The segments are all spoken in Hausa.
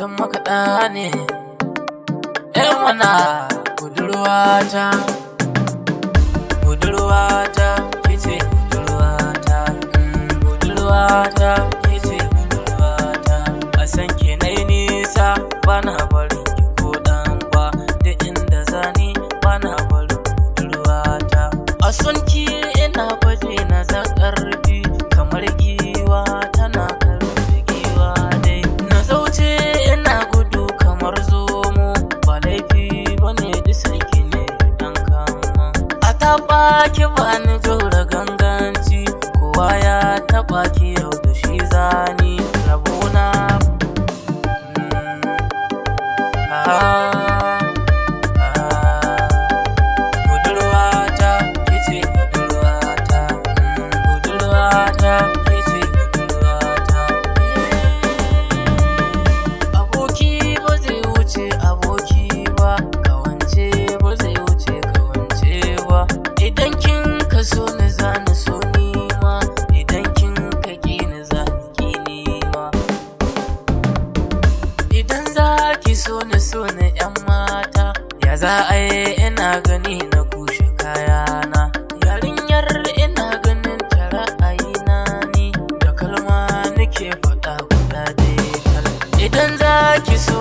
autan makaɗa ne. Mana budurwata, budurwata, kice budurwata, budurwata, kice budurwata. A san ki nai nisa bana barin ki ko dan ba, da inda zani bana barin budurwata. A son ki ina baje na zakarfi kamar giwa tana karo da giwa dai. Na zauce ina gudu kamar zomo, ba laifi bane disan ki ne dan kama. A taba ki bani jora ganganci, kowa ya taba ki yau da shi zani rabona. Budurwata kice budurwata, budurwata kice budurwata. Aboki ba zai wuce aboki ba, kawance ba zai wuce kawance ba. Idan kin ka so ni zani so ni ma, idan kin ka ki ni zani ki ni ma. Idan za ki so ni yan mata, ya za a yi ina gani na kushe kayana. Yarinyar ina ganin ta ra'ayina ni, da kalma nake faɗa guda daidai. Idan za ki so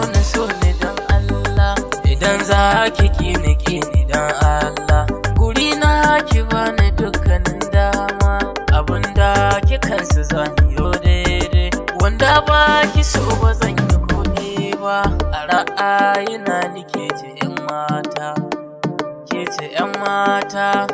ni dan Allah, idan za ki ki ni dan Allah. Guri na ki bani dukkanin dama, abinda ki kansu zani yo daidai. Wanda ba ki so ba zan yi koɗe ba, a ra'ayina ni ke ce 'yan mata, ke ce 'yan mata.